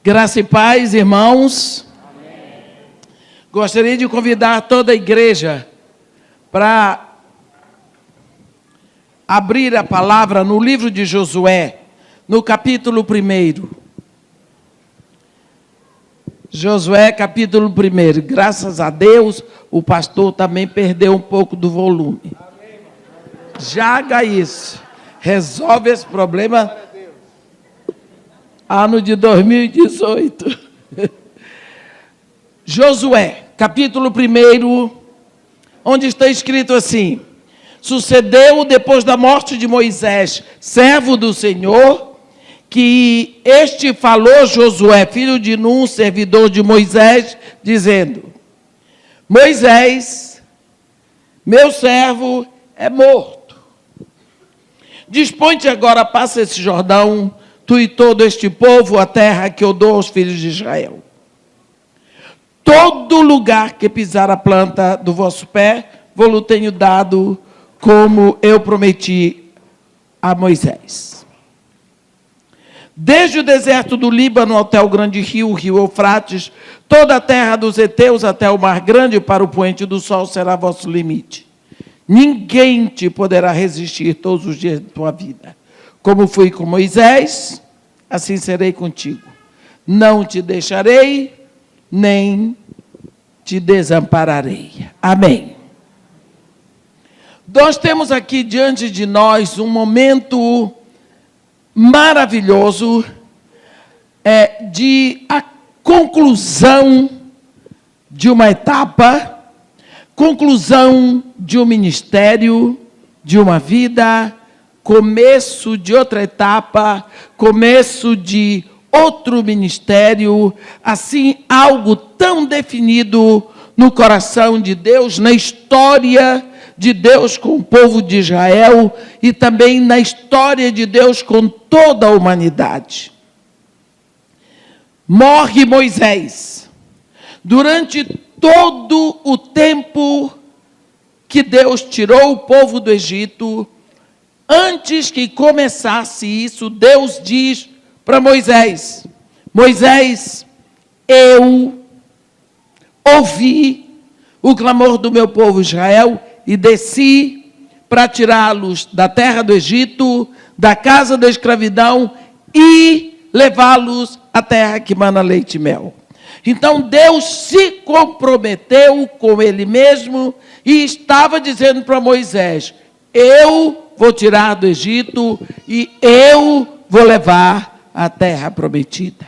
Graça e paz, irmãos. Amém. Gostaria de convidar toda a igreja para abrir a palavra no livro de Josué, no capítulo 1. Josué, capítulo 1. Graças a Deus, o pastor também perdeu um pouco do volume. Jaga isso. Resolve esse problema. Ano de 2018. Josué, capítulo 1, onde está escrito assim: sucedeu depois da morte de Moisés, servo do Senhor, que este falou Josué, filho de Nun, servidor de Moisés, dizendo: Moisés, meu servo, é morto. Dispõe-te agora, passa esse Jordão, tu e todo este povo, a terra que eu dou aos filhos de Israel. Todo lugar que pisar a planta do vosso pé, vou-lo tenho dado, como eu prometi a Moisés. Desde o deserto do Líbano até o grande rio, o rio Eufrates, toda a terra dos heteus até o mar grande, para o poente do sol será vosso limite. Ninguém te poderá resistir todos os dias da tua vida. Como fui com Moisés, assim serei contigo. Não te deixarei, nem te desampararei. Amém. Nós temos aqui diante de nós um momento maravilhoso de a conclusão de uma etapa, conclusão de um ministério, de uma vida, começo de outra etapa, começo de outro ministério, assim, algo tão definido no coração de Deus, na história de Deus com o povo de Israel e também na história de Deus com toda a humanidade. Morre Moisés. Durante todo o tempo que Deus tirou o povo do Egito, antes que começasse isso, Deus diz para Moisés: Moisés, eu ouvi o clamor do meu povo Israel e desci para tirá-los da terra do Egito, da casa da escravidão e levá-los à terra que mana leite e mel. Então Deus se comprometeu com Ele mesmo e estava dizendo para Moisés: eu vou tirar do Egito e eu vou levar à terra prometida.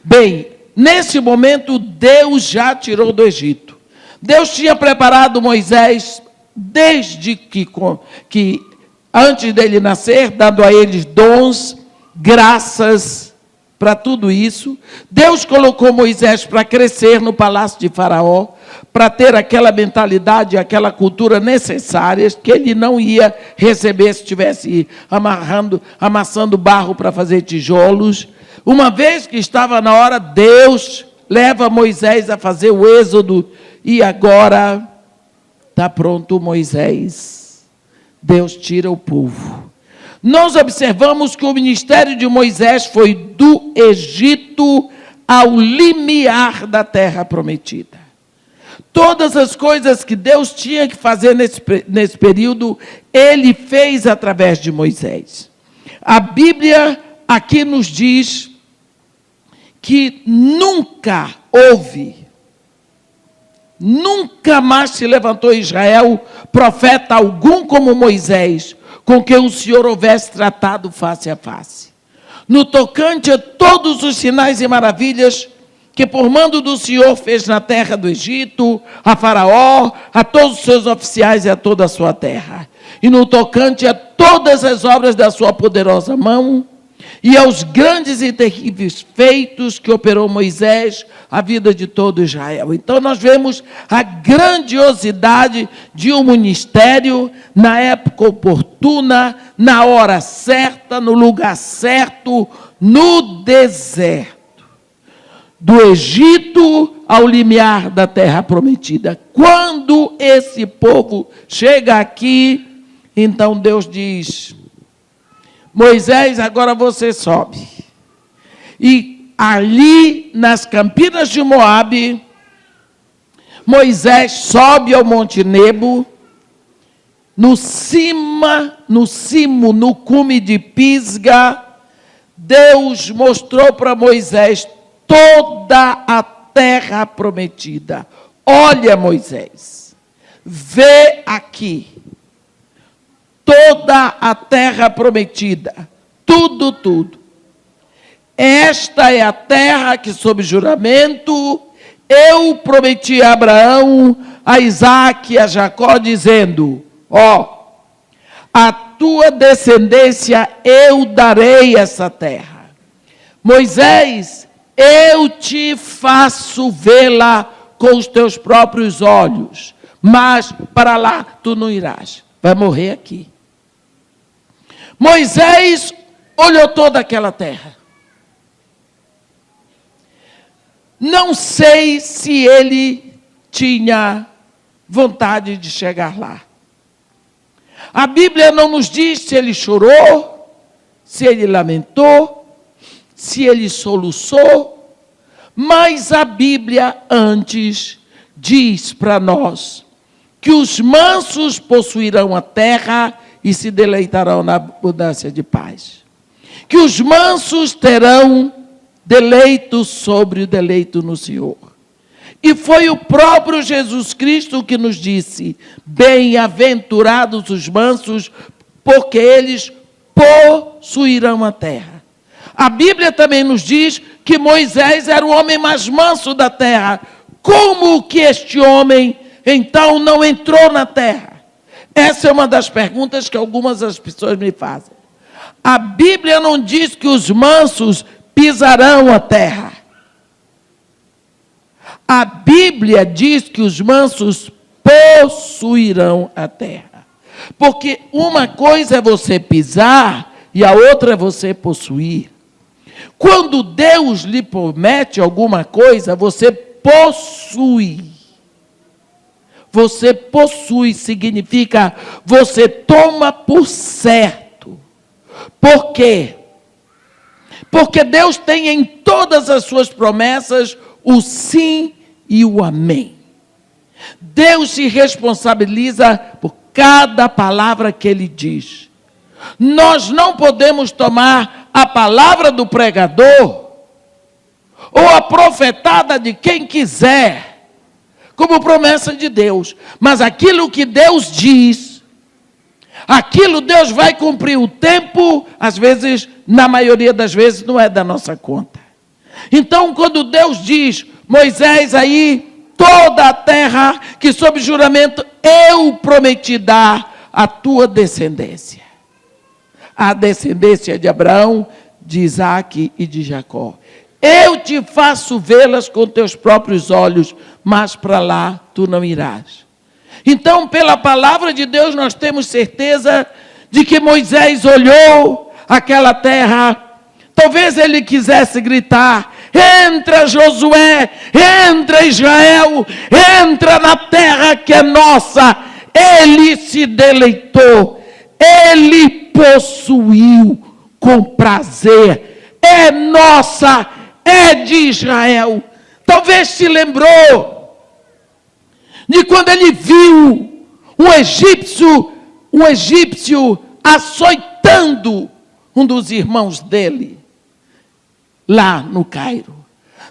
Bem, nesse momento Deus já tirou do Egito. Deus tinha preparado Moisés desde que antes dele nascer, dando a eles dons, graças para tudo isso. Deus colocou Moisés para crescer no palácio de Faraó, para ter aquela mentalidade, aquela cultura necessárias que ele não ia receber se estivesse amassando barro para fazer tijolos. Uma vez que estava na hora, Deus leva Moisés a fazer o êxodo e agora está pronto Moisés. Deus tira o povo. Nós observamos que o ministério de Moisés foi do Egito ao limiar da terra prometida. Todas as coisas que Deus tinha que fazer nesse período, Ele fez através de Moisés. A Bíblia aqui nos diz que nunca mais se levantou em Israel profeta algum como Moisés, com quem o Senhor houvesse tratado face a face. No tocante a todos os sinais e maravilhas que por mando do Senhor fez na terra do Egito, a Faraó, a todos os seus oficiais e a toda a sua terra. E no tocante a todas as obras da sua poderosa mão, e aos grandes e terríveis feitos que operou Moisés, a vida de todo Israel. Então nós vemos a grandiosidade de um ministério na época oportuna, na hora certa, no lugar certo, no deserto. Do Egito ao limiar da terra prometida. Quando esse povo chega aqui, então Deus diz: Moisés, agora você sobe. E ali nas campinas de Moabe, Moisés sobe ao Monte Nebo, no cume de Pisga, Deus mostrou para Moisés toda a terra prometida. Olha, Moisés, vê aqui toda a terra prometida, tudo. Esta é a terra que, sob juramento, eu prometi a Abraão, a Isaque e a Jacó, dizendo: a tua descendência eu darei essa terra. Moisés, eu te faço vê-la com os teus próprios olhos, mas para lá tu não irás, vai morrer aqui. Moisés olhou toda aquela terra. Não sei se ele tinha vontade de chegar lá. A Bíblia não nos diz se ele chorou, se ele lamentou, se ele soluçou, mas a Bíblia antes diz para nós que os mansos possuirão a terra e se deleitarão na abundância de paz. Que os mansos terão deleito sobre o deleito no Senhor. E foi o próprio Jesus Cristo que nos disse: bem-aventurados os mansos, porque eles possuirão a terra. A Bíblia também nos diz que Moisés era o homem mais manso da terra. Como que este homem, então, não entrou na terra? Essa é uma das perguntas que algumas das pessoas me fazem. A Bíblia não diz que os mansos pisarão a terra. A Bíblia diz que os mansos possuirão a terra. Porque uma coisa é você pisar e a outra é você possuir. Quando Deus lhe promete alguma coisa, você possui. Você possui significa você toma por certo. Por quê? Porque Deus tem em todas as suas promessas o sim e o amém. Deus se responsabiliza por cada palavra que Ele diz. Nós não podemos tomar a palavra do pregador ou a profetada de quem quiser como promessa de Deus. Mas aquilo que Deus diz, aquilo Deus vai cumprir. O tempo, às vezes, na maioria das vezes, não é da nossa conta. Então, quando Deus diz: Moisés, aí, toda a terra que sob juramento eu prometi dar à tua descendência. A descendência de Abraão, de Isaque e de Jacó. Eu te faço vê-las com teus próprios olhos, mas para lá tu não irás. Então, pela palavra de Deus, nós temos certeza de que Moisés olhou aquela terra. Talvez ele quisesse gritar: entra, Josué, entra, Israel, entra na terra que é nossa. Ele se deleitou, ele possuiu com prazer. É nossa, é de Israel. Talvez se lembrou de quando ele viu um egípcio açoitando um dos irmãos dele, lá no Cairo.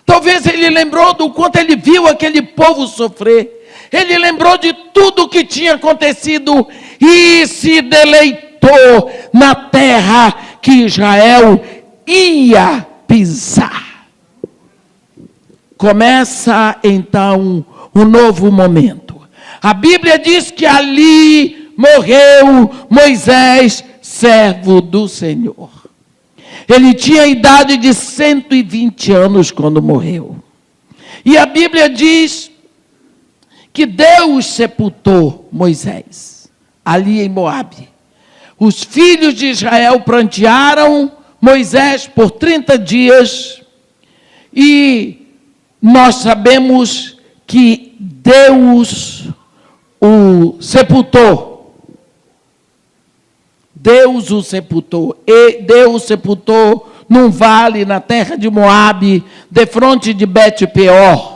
Talvez ele lembrou do quanto ele viu aquele povo sofrer. Ele lembrou de tudo o que tinha acontecido e se deleitou na terra que Israel ia pisar. Começa então um novo momento. A Bíblia diz que ali morreu Moisés, servo do Senhor. Ele tinha a idade de 120 anos quando morreu. E a Bíblia diz que Deus sepultou Moisés ali em Moabe. Os filhos de Israel prantearam Moisés por 30 dias e nós sabemos que Deus o sepultou. Deus o sepultou. E Deus sepultou num vale na terra de Moabe, defronte de Bet-peor.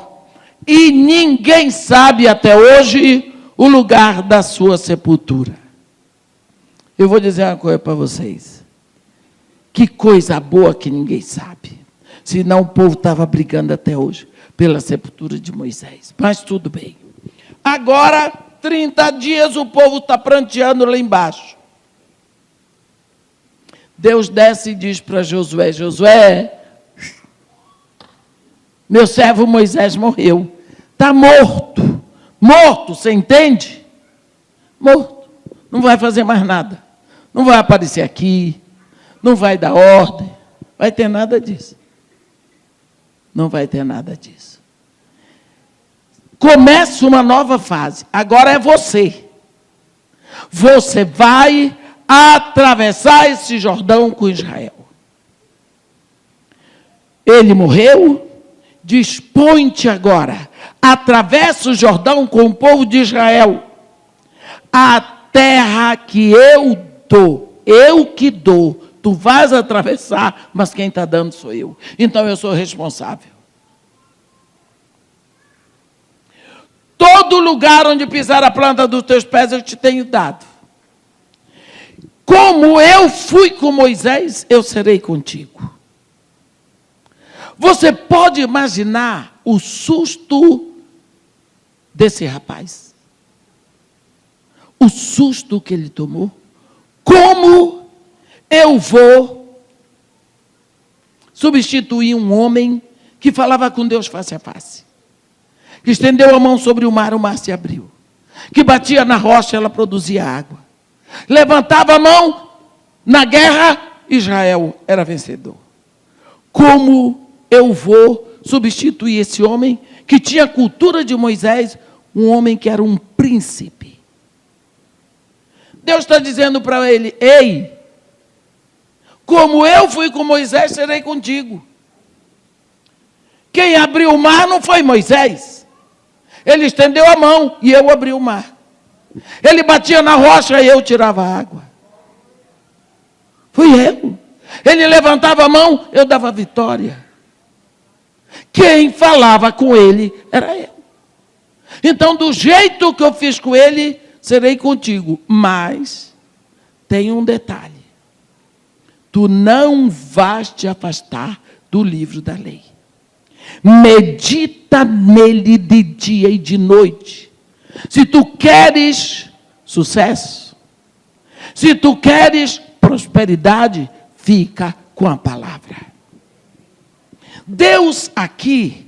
E ninguém sabe até hoje o lugar da sua sepultura. Eu vou dizer uma coisa para vocês. Que coisa boa que ninguém sabe. Senão o povo estava brigando até hoje pela sepultura de Moisés. Mas tudo bem. Agora, 30 dias, o povo está pranteando lá embaixo. Deus desce e diz para Josué: Josué, meu servo Moisés morreu. Está morto. Morto, você entende? Morto. Não vai fazer mais nada. Não vai aparecer aqui. Não vai dar ordem. Vai ter nada disso. Não vai ter nada disso. Começa uma nova fase. Agora é você. Você vai atravessar esse Jordão com Israel. Ele morreu. Dispõe-te agora. Atravessa o Jordão com o povo de Israel. A terra que eu dou. Eu que dou. Tu vais atravessar, mas quem está dando sou eu. Então eu sou responsável. Todo lugar onde pisar a planta dos teus pés eu te tenho dado. Como eu fui com Moisés, eu serei contigo. Você pode imaginar o susto desse rapaz? O susto que ele tomou? Como eu vou substituir um homem que falava com Deus face a face? Que estendeu a mão sobre o mar se abriu. Que batia na rocha, ela produzia água. Levantava a mão na guerra, Israel era vencedor. Como eu vou substituir esse homem que tinha a cultura de Moisés, um homem que era um príncipe? Deus está dizendo para ele: ei, como eu fui com Moisés, serei contigo. Quem abriu o mar não foi Moisés. Ele estendeu a mão e eu abri o mar. Ele batia na rocha e eu tirava a água. Fui eu. Ele levantava a mão, eu dava vitória. Quem falava com ele era eu. Então, do jeito que eu fiz com ele, serei contigo. Mas tem um detalhe. Tu não vais te afastar do livro da lei. Medita nele de dia e de noite. Se tu queres sucesso, se tu queres prosperidade, fica com a palavra. Deus aqui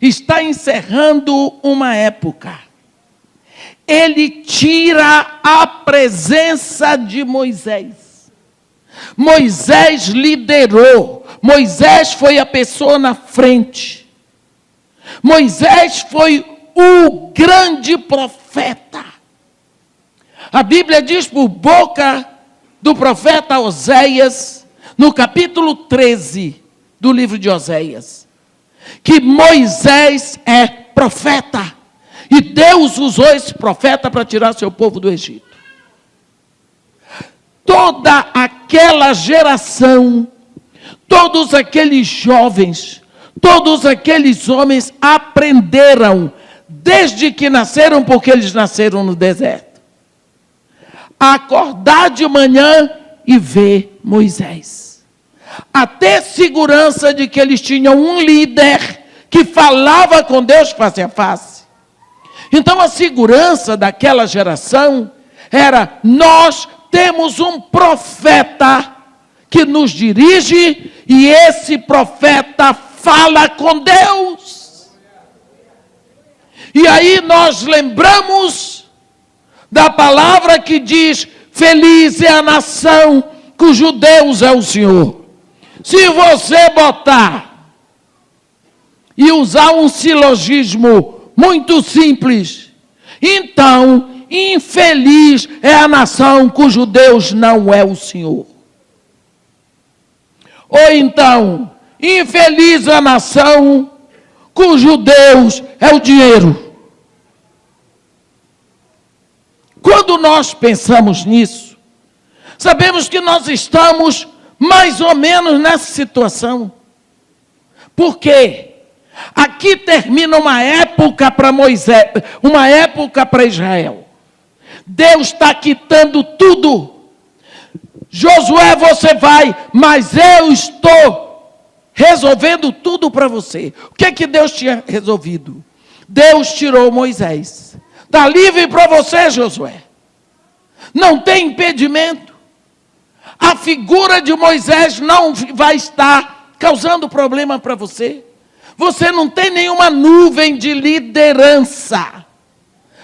está encerrando uma época. Ele tira a presença de Moisés. Moisés liderou. Moisés foi a pessoa na frente. Moisés foi o grande profeta. A Bíblia diz por boca do profeta Oséias, no capítulo 13 do livro de Oséias, que Moisés é profeta. E Deus usou esse profeta para tirar seu povo do Egito. Toda aquela geração, todos aqueles jovens, todos aqueles homens aprenderam, desde que nasceram, porque eles nasceram no deserto, a acordar de manhã e ver Moisés. A ter segurança de que eles tinham um líder que falava com Deus face a face. Então a segurança daquela geração era: nós temos um profeta que nos dirige e esse profeta fala com Deus. E aí nós lembramos da palavra que diz: feliz é a nação cujo Deus é o Senhor. Se você botar e usar um silogismo muito simples, então, infeliz é a nação cujo Deus não é o Senhor. Ou então, infeliz a nação cujo Deus é o dinheiro. Quando nós pensamos nisso, sabemos que nós estamos mais ou menos nessa situação. Por quê? Aqui termina uma época para Moisés, uma época para Israel. Deus está quitando tudo. Josué, você vai, mas eu estou resolvendo tudo para você. O que é que Deus tinha resolvido? Deus tirou Moisés. Está livre para você, Josué. Não tem impedimento. A figura de Moisés não vai estar causando problema para você. Você não tem nenhuma nuvem de liderança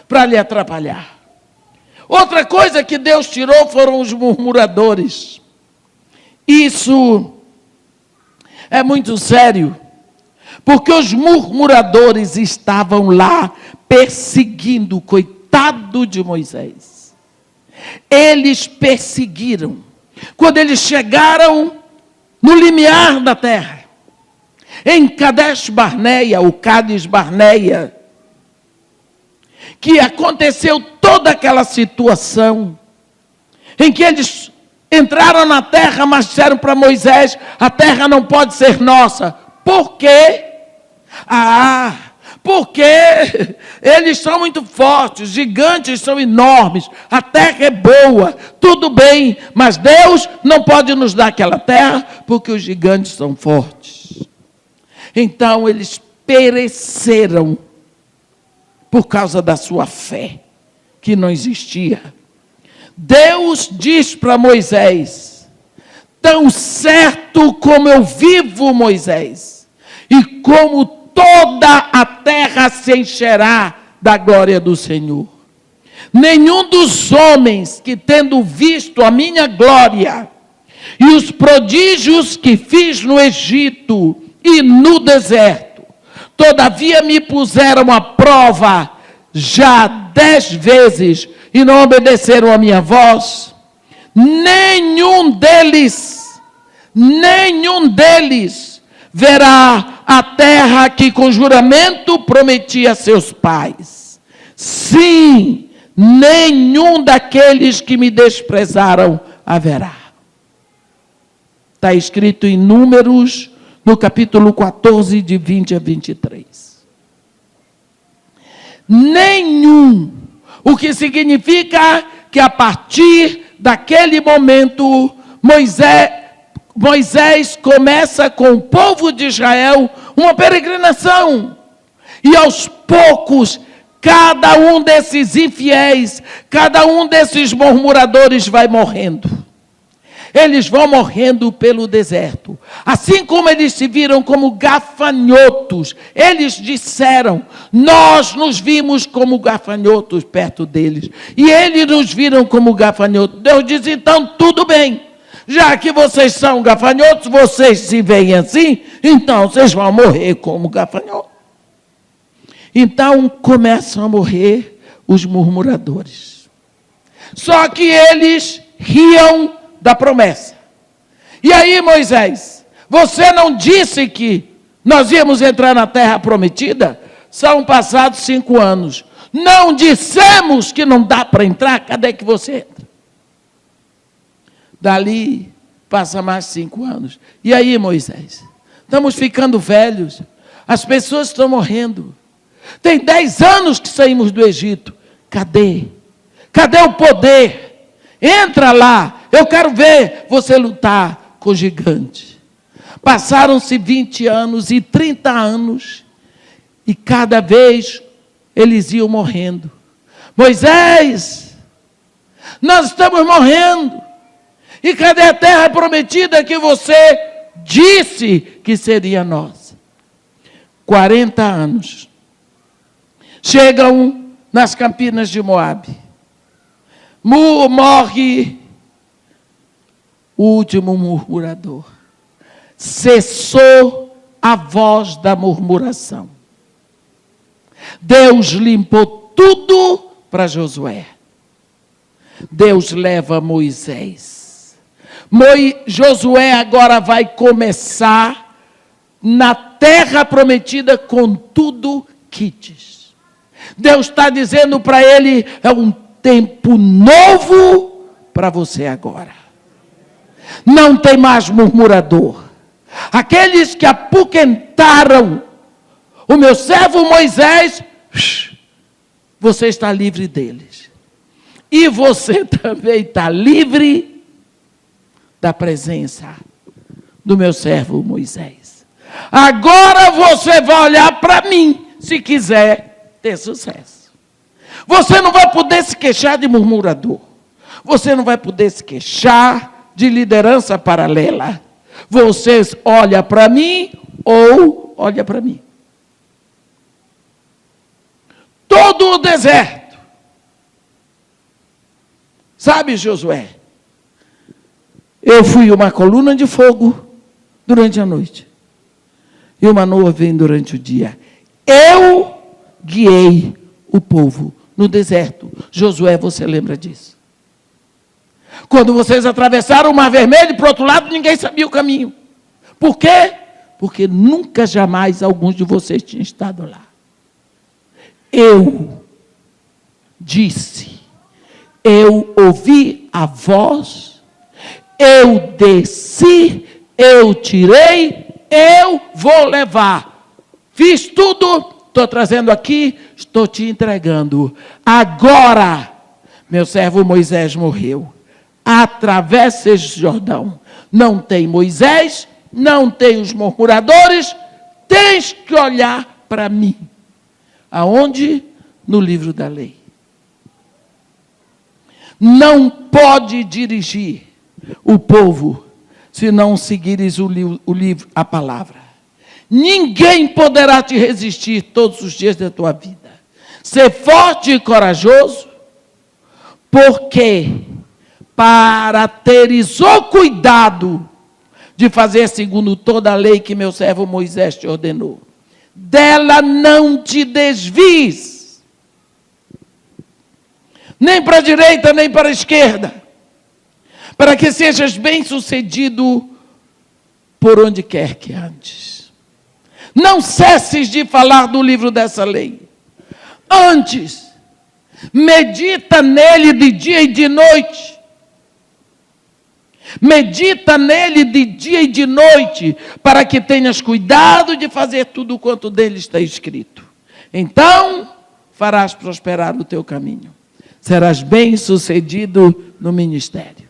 para lhe atrapalhar. Outra coisa que Deus tirou foram os murmuradores. Isso é muito sério, porque os murmuradores estavam lá perseguindo o coitado de Moisés. Eles perseguiram. Quando eles chegaram no limiar da terra, em Cades Barneia, o Cades Barneia, que aconteceu toda aquela situação, em que eles entraram na terra, mas disseram para Moisés, a terra não pode ser nossa. Por quê? Porque eles são muito fortes, os gigantes são enormes, a terra é boa, tudo bem, mas Deus não pode nos dar aquela terra, porque os gigantes são fortes. Então eles pereceram por causa da sua fé, que não existia. Deus diz para Moisés, tão certo como eu vivo, Moisés, e como toda a terra se encherá da glória do Senhor. Nenhum dos homens que, tendo visto a minha glória e os prodígios que fiz no Egito e no deserto, todavia me puseram à prova já 10 vezes e não obedeceram a minha voz, nenhum deles verá a terra que com juramento prometi a seus pais. Sim, nenhum daqueles que me desprezaram haverá. Está escrito em Números, no capítulo 14, de 20 a 23. Nenhum. O que significa que a partir daquele momento, Moisés começa com o povo de Israel uma peregrinação. E aos poucos, cada um desses infiéis, cada um desses murmuradores vai morrendo. Eles vão morrendo pelo deserto. Assim como eles se viram como gafanhotos, eles disseram, nós nos vimos como gafanhotos perto deles. E eles nos viram como gafanhotos. Deus diz, então tudo bem. Já que vocês são gafanhotos, vocês se veem assim, então vocês vão morrer como gafanhotos. Então começam a morrer os murmuradores. Só que eles riam da promessa. E aí, Moisés, você não disse que nós íamos entrar na terra prometida? São passados 5 anos. Não dissemos que não dá para entrar? Cadê que você entra? Dali, passa mais 5 anos. E aí, Moisés? Estamos ficando velhos. As pessoas estão morrendo. Tem 10 anos que saímos do Egito. Cadê? Cadê o poder? Entra lá. Eu quero ver você lutar com o gigante. Passaram-se 20 anos e 30 anos. E cada vez eles iam morrendo. Moisés, nós estamos morrendo. E cadê a terra prometida que você disse que seria nossa? 40 anos. Chegam nas campinas de Moabe. Morre o último murmurador. Cessou a voz da murmuração. Deus limpou tudo para Josué. Deus leva Moisés. Josué agora vai começar na terra prometida com tudo quites. Deus está dizendo para ele, é um tempo novo para você agora. não tem mais murmurador. Aqueles que apoquentaram o meu servo Moisés, você está livre deles. E você também está livre da presença do meu servo Moisés. Agora você vai olhar para mim, se quiser ter sucesso. Você não vai poder se queixar de murmurador. Você não vai poder se queixar de liderança paralela. Você olha para mim ou olha para mim. Todo o deserto. Sabe, Josué? Eu fui uma coluna de fogo durante a noite e uma nuvem durante o dia. Eu guiei o povo no deserto. Josué, você lembra disso? Quando vocês atravessaram o Mar Vermelho, para o outro lado, ninguém sabia o caminho. Por quê? Porque nunca, jamais, alguns de vocês tinham estado lá. Eu disse, eu ouvi a voz, eu desci, eu tirei, eu vou levar. Fiz tudo, estou trazendo aqui, estou te entregando. Agora, meu servo Moisés morreu. Atravessa esse Jordão. Não tem Moisés, não tem os murmuradores, tens que olhar para mim. Aonde? No livro da lei. Não pode dirigir o povo se não seguires o livro, a palavra. Ninguém poderá te resistir todos os dias da tua vida. Ser forte e corajoso, porque para teres o cuidado de fazer segundo toda a lei que meu servo Moisés te ordenou, dela não te desvies, nem para a direita, nem para a esquerda, para que sejas bem-sucedido por onde quer que andes. Não cesses de falar do livro dessa lei. Antes, medita nele de dia e de noite. Medita nele de dia e de noite, para que tenhas cuidado de fazer tudo quanto dele está escrito. Então, farás prosperar o teu caminho. Serás bem-sucedido no ministério.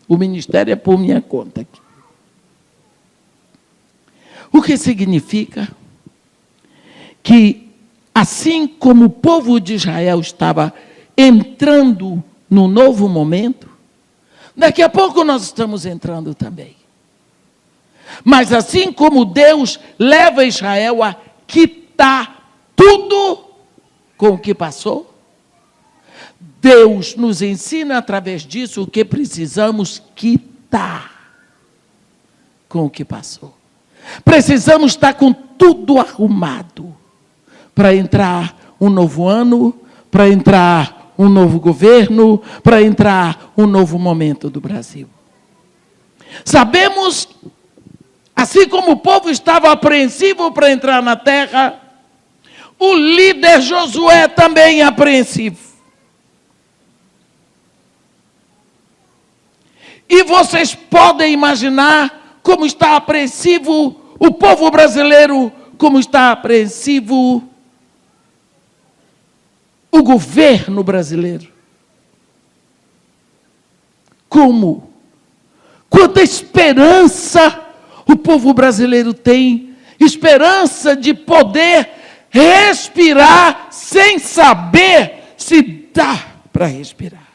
O ministério é por minha conta aqui. O que significa que, assim como o povo de Israel estava entrando num novo momento, daqui a pouco nós estamos entrando também. Mas assim como Deus leva Israel a quitar tudo com o que passou, Deus nos ensina através disso o que precisamos quitar com o que passou. Precisamos estar com tudo arrumado para entrar um novo ano, para entrar um novo governo, para entrar um novo momento do Brasil. Sabemos, assim como o povo estava apreensivo para entrar na terra, o líder Josué também é apreensivo. E vocês podem imaginar como está apreensivo o povo brasileiro, como está apreensivo o governo brasileiro. Como? Quanta esperança o povo brasileiro tem, esperança de poder respirar sem saber se dá para respirar.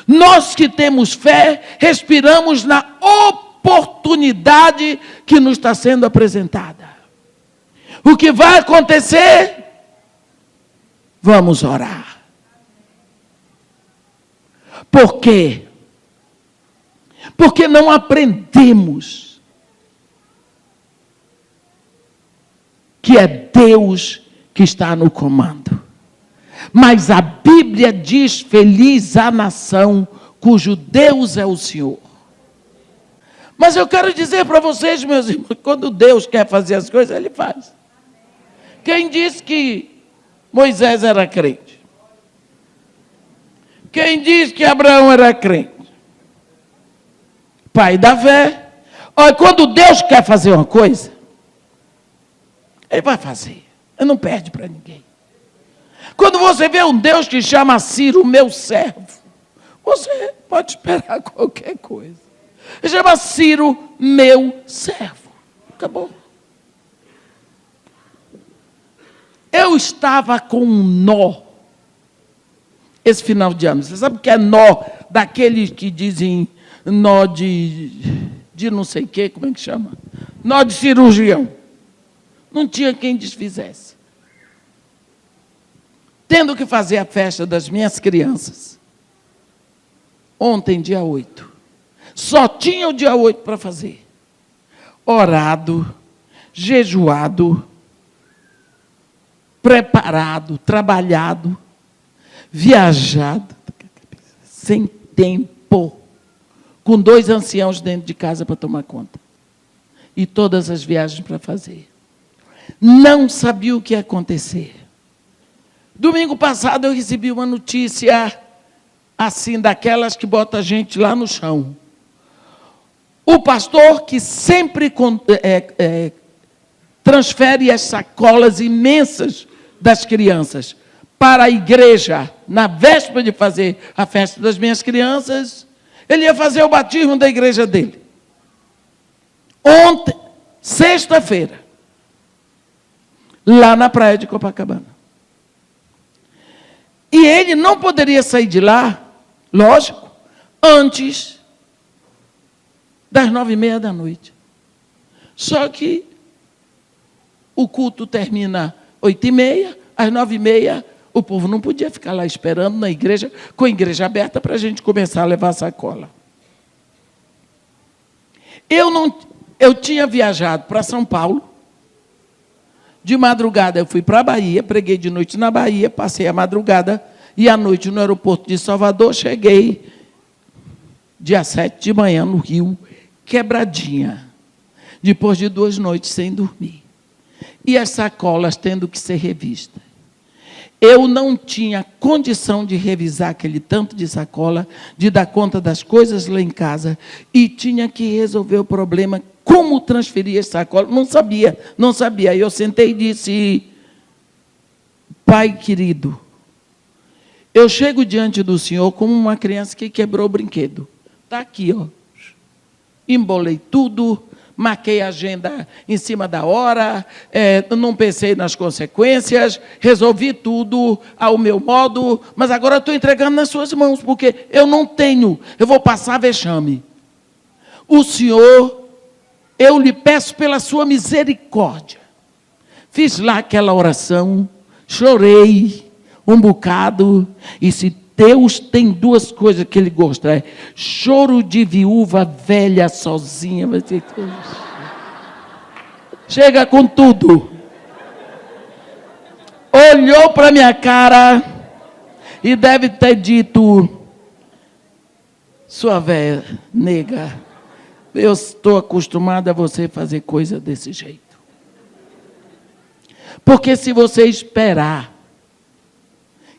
Nós que temos fé, respiramos na oportunidade que nos está sendo apresentada. O que vai acontecer? Vamos orar. Por quê? Porque não aprendemos que é Deus que está no comando. Mas a Bíblia diz: feliz a nação cujo Deus é o Senhor. Mas eu quero dizer para vocês, meus irmãos, quando Deus quer fazer as coisas, Ele faz. Quem disse que Moisés era crente? Quem disse que Abraão era crente? pai da fé. Olha, quando Deus quer fazer uma coisa, Ele vai fazer. Ele não perde para ninguém. Quando você vê um Deus que chama Ciro, meu servo, você pode esperar qualquer coisa. Ele chama Ciro, meu servo. Acabou. Eu estava com um nó esse final de ano. Você sabe o que é nó daqueles que dizem nó de não sei o quê, como é que chama? Nó de cirurgião. Não tinha quem desfizesse. Tendo que fazer a festa das minhas crianças. Ontem, dia 8. Só tinha o dia 8 para fazer. Orado, jejuado, preparado, trabalhado, viajado, sem tempo, com 2 anciãos dentro de casa para tomar conta. E todas as viagens para fazer. Não sabia o que ia acontecer. Domingo passado eu recebi uma notícia assim, daquelas que bota a gente lá no chão. O pastor que sempre transfere as sacolas imensas das crianças para a igreja, na véspera de fazer a festa das minhas crianças, ele ia fazer o batismo da igreja dele. Ontem, sexta-feira, lá na praia de Copacabana. E ele não poderia sair de lá, lógico, antes das 9h30 da noite. Só que o culto termina 8h30, às 9h30, o povo não podia ficar lá esperando na igreja, com a igreja aberta, para a gente começar a levar a sacola. Eu tinha viajado para São Paulo. De madrugada eu fui para a Bahia, preguei de noite na Bahia, passei a madrugada e à noite no aeroporto de Salvador, cheguei dia 7 de manhã no Rio, quebradinha, depois de 2 noites sem dormir. E as sacolas tendo que ser revistas. Eu não tinha condição de revisar aquele tanto de sacola, de dar conta das coisas lá em casa, e tinha que resolver o problema, como transferir as sacolas. Não sabia. Eu sentei e disse, Pai querido, eu chego diante do Senhor como uma criança que quebrou o brinquedo. Está aqui, ó. Embolei tudo, marquei a agenda em cima da hora, não pensei nas consequências, resolvi tudo ao meu modo, mas agora estou entregando nas suas mãos, porque eu não tenho, eu vou passar vexame. O Senhor, eu lhe peço pela sua misericórdia. Fiz lá aquela oração, chorei um bocado, e se Deus tem 2 coisas que Ele gosta, é choro de viúva velha sozinha. Chega com tudo. Olhou para minha cara e deve ter dito, sua velha nega, eu estou acostumada a você fazer coisa desse jeito. Porque se você esperar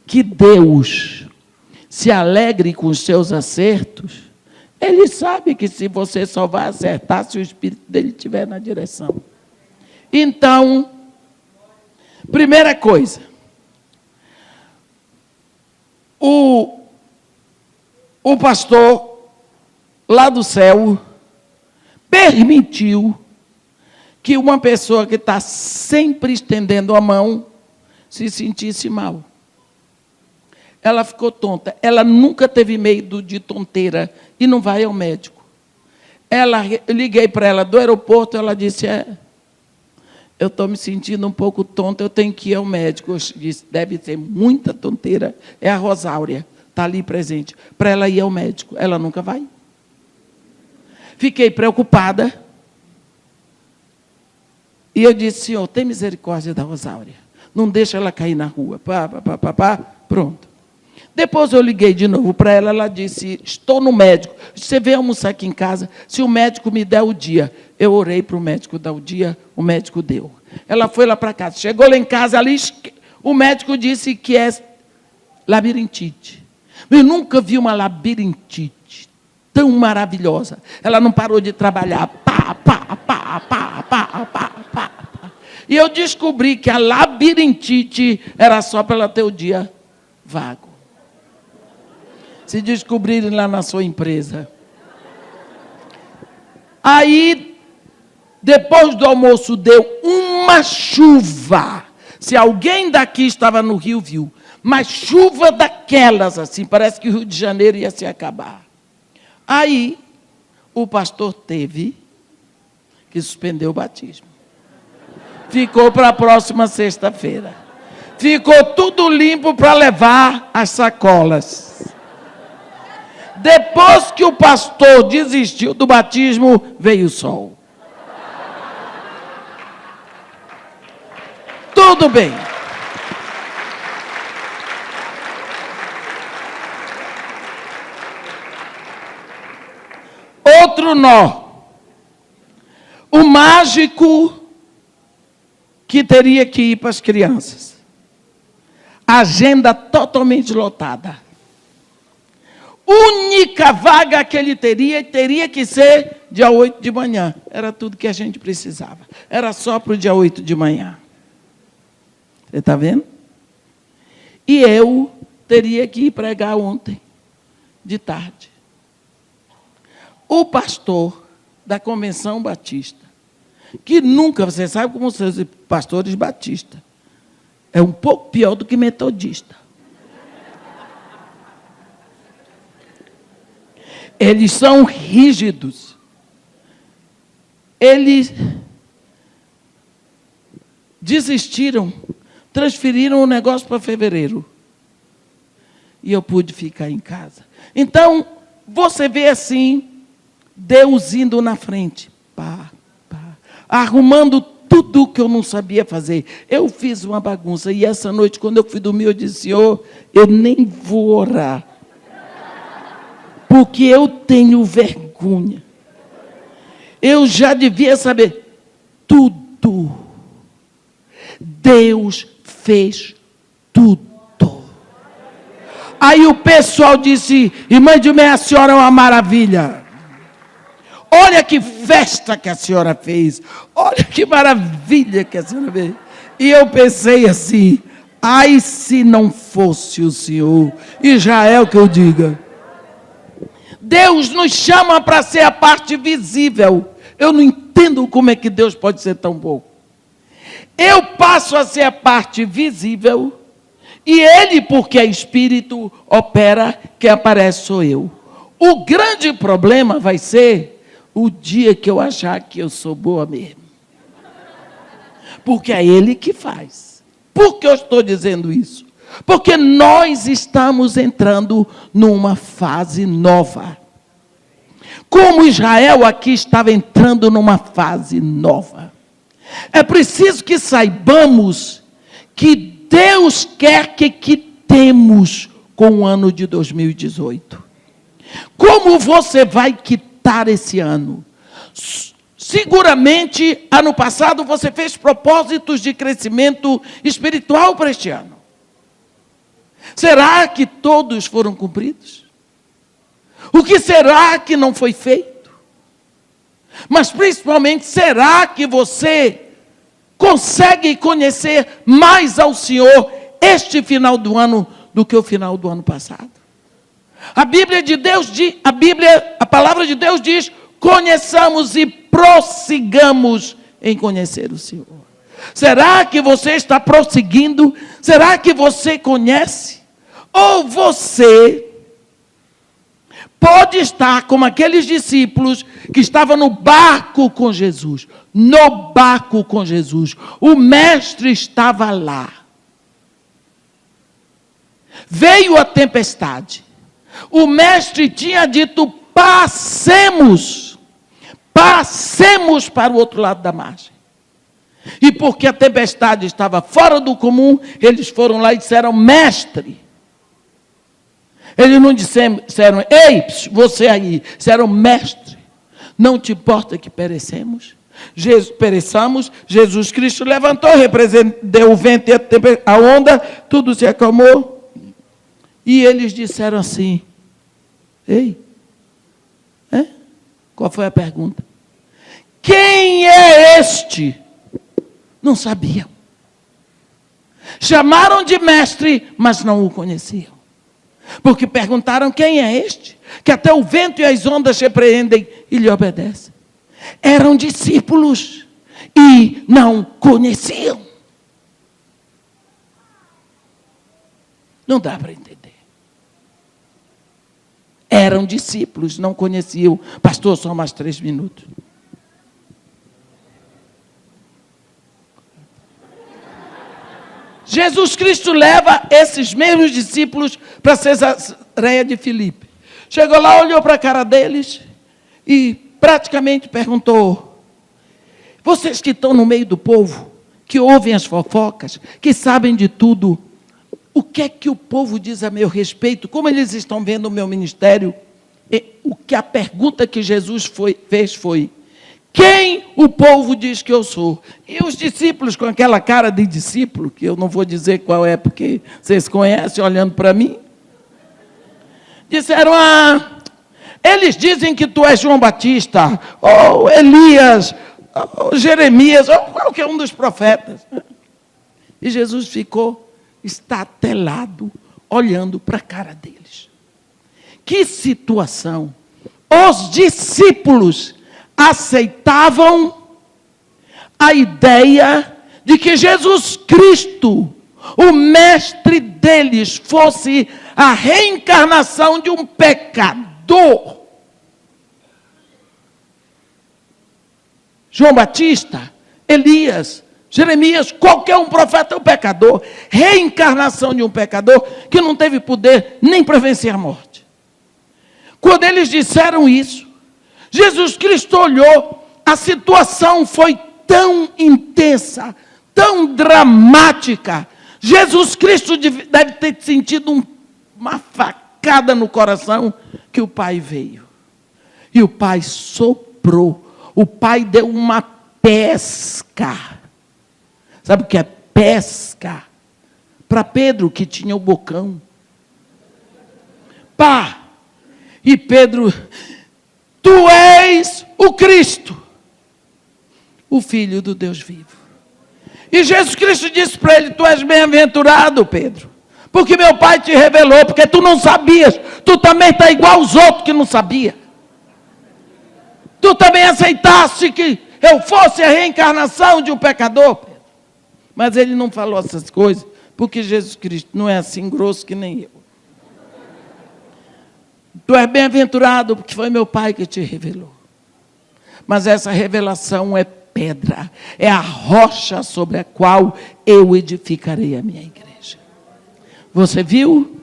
que Deus se alegre com os seus acertos, Ele sabe que se você só vai acertar se o Espírito dele estiver na direção. Então, primeira coisa, o pastor lá do céu permitiu que uma pessoa que está sempre estendendo a mão se sentisse mal. Ela ficou tonta. Ela nunca teve medo de tonteira e não vai ao médico. Eu liguei para ela do aeroporto, ela disse, eu estou me sentindo um pouco tonta, eu tenho que ir ao médico. Eu disse, deve ter muita tonteira. É a Rosáurea, está ali presente. Para ela ir ao médico, ela nunca vai. Fiquei preocupada. E eu disse, Senhor, tem misericórdia da Rosáurea. Não deixa ela cair na rua. Pronto. Depois eu liguei de novo para ela, ela disse, estou no médico. Você vem almoçar aqui em casa, se o médico me der o dia. Eu orei para o médico dar o dia, o médico deu. Ela foi lá para casa, chegou lá em casa, ali, o médico disse que é labirintite. Eu nunca vi uma labirintite tão maravilhosa. Ela não parou de trabalhar. Pá, pá, pá, pá, pá, pá, pá. E eu descobri que a labirintite era só para ela ter o dia vago. Se descobrirem lá na sua empresa. Aí, depois do almoço, deu uma chuva. Se alguém daqui estava no Rio, viu. Mas chuva daquelas, assim, parece que o Rio de Janeiro ia se acabar. Aí, o pastor teve que suspender o batismo. Ficou para a próxima sexta-feira. Ficou tudo limpo para levar as sacolas. Depois que o pastor desistiu do batismo, veio o sol. Tudo bem. Outro nó. O mágico que teria que ir para as crianças. Agenda totalmente lotada. Única vaga que ele teria que ser dia 8 de manhã. Era tudo que a gente precisava. Era só para o dia 8 de manhã. Você está vendo? E eu teria que ir pregar ontem, de tarde. O pastor da Convenção Batista, que nunca, você sabe como são os pastores batistas, é um pouco pior do que metodista. Eles são rígidos. Eles desistiram, transferiram o negócio para fevereiro. E eu pude ficar em casa. Então, você vê assim, Deus indo na frente, pá, pá, arrumando tudo que eu não sabia fazer. Eu fiz uma bagunça, e essa noite, quando eu fui dormir, eu disse, Senhor, eu nem vou orar, porque eu tenho vergonha. Eu já devia saber tudo. Deus fez tudo. Aí o pessoal disse, irmã Edmeia, a senhora é uma maravilha. Olha que festa que a senhora fez. Olha que maravilha que a senhora fez. E eu pensei assim, ai se não fosse o Senhor. Israel que eu diga. Deus nos chama para ser a parte visível. Eu não entendo como é que Deus pode ser tão bom. Eu passo a ser a parte visível, e Ele, porque é Espírito, opera, quem aparece sou eu. O grande problema vai ser o dia que eu achar que eu sou boa mesmo. Porque é Ele que faz. Por que eu estou dizendo isso? Porque nós estamos entrando numa fase nova. Como Israel aqui estava entrando numa fase nova. É preciso que saibamos que Deus quer que quitemos com o ano de 2018. Como você vai quitar esse ano? Seguramente, ano passado, você fez propósitos de crescimento espiritual para este ano. Será que todos foram cumpridos? O que será que não foi feito? Mas, principalmente, será que você consegue conhecer mais ao Senhor este final do ano do que o final do ano passado? A Bíblia de Deus diz, a palavra de Deus diz, conheçamos e prossigamos em conhecer o Senhor. Será que você está prosseguindo? Será que você conhece? Ou você pode estar como aqueles discípulos que estavam no barco com Jesus. No barco com Jesus. O mestre estava lá. Veio a tempestade. O mestre tinha dito, passemos para o outro lado da margem. E porque a tempestade estava fora do comum, eles foram lá e disseram, mestre. Eles não disseram, ei, você aí. Disseram, mestre, não te importa que pereçamos? Pereçamos, Jesus Cristo levantou, deu o vento e a onda, tudo se acalmou. E eles disseram assim, ei, Qual foi a pergunta? Quem é este? Não sabiam. Chamaram de mestre, mas não o conheciam. Porque perguntaram quem é este? Que até o vento e as ondas repreendem e lhe obedecem. Eram discípulos e não conheciam. Não dá para entender. Eram discípulos, não conheciam. Pastor, só mais 3 minutos. Jesus Cristo leva esses mesmos discípulos para Cesareia de Filipe. Chegou lá, olhou para a cara deles e praticamente perguntou: vocês que estão no meio do povo, que ouvem as fofocas, que sabem de tudo, o que é que o povo diz a meu respeito? Como eles estão vendo o meu ministério? A pergunta que Jesus fez foi: quem o povo diz que eu sou? E os discípulos, com aquela cara de discípulo, que eu não vou dizer qual é, porque vocês conhecem, olhando para mim, disseram: eles dizem que tu és João Batista, ou Elias, ou Jeremias, ou qualquer um dos profetas. E Jesus ficou estatelado, olhando para a cara deles. Que situação! Os discípulos aceitavam a ideia de que Jesus Cristo, o mestre deles, fosse a reencarnação de um pecador. João Batista, Elias, Jeremias, qualquer um profeta é um pecador. Reencarnação de um pecador que não teve poder nem para vencer a morte. Quando eles disseram isso, Jesus Cristo olhou, a situação foi tão intensa, tão dramática. Jesus Cristo deve ter sentido uma facada no coração, que o Pai veio. E o Pai soprou, o Pai deu uma pesca. Sabe o que é pesca? Para Pedro, que tinha o bocão. Pá! E Pedro: tu és o Cristo, o Filho do Deus vivo. E Jesus Cristo disse para ele: tu és bem-aventurado, Pedro, porque meu Pai te revelou, porque tu não sabias, tu também está igual aos outros que não sabiam. Tu também aceitaste que eu fosse a reencarnação de um pecador, Pedro. Mas ele não falou essas coisas, porque Jesus Cristo não é assim grosso que nem eu. Tu és bem-aventurado, porque foi meu Pai que te revelou. Mas essa revelação é pedra, é a rocha sobre a qual eu edificarei a minha igreja. Você viu?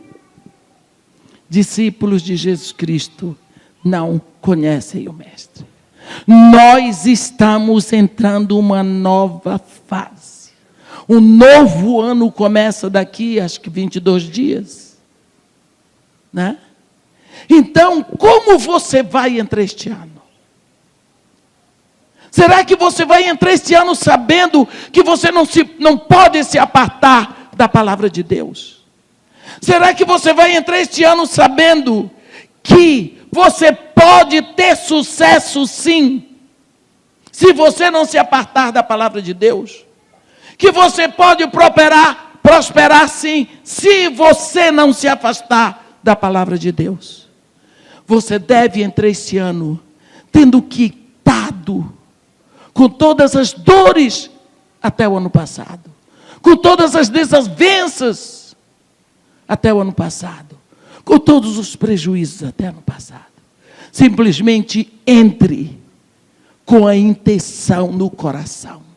Discípulos de Jesus Cristo não conhecem o Mestre. Nós estamos entrando uma nova fase. Um novo ano começa daqui, acho que 22 dias. Né? Então, como você vai entrar este ano? Será que você vai entrar este ano sabendo que você não pode se apartar da palavra de Deus? Será que você vai entrar este ano sabendo que você pode ter sucesso sim, se você não se apartar da palavra de Deus? Que você pode prosperar sim, se você não se afastar da palavra de Deus? Você deve entrar este ano tendo quitado com todas as dores até o ano passado, com todas as desavenças até o ano passado, com todos os prejuízos até o ano passado. Simplesmente entre com a intenção no coração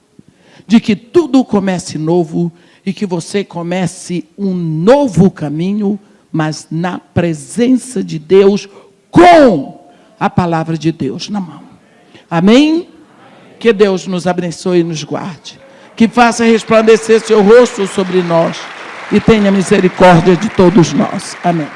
de que tudo comece novo e que você comece um novo caminho, mas na presença de Deus, com a palavra de Deus na mão. Amém? Que Deus nos abençoe e nos guarde. Que faça resplandecer seu rosto sobre nós e tenha misericórdia de todos nós. Amém.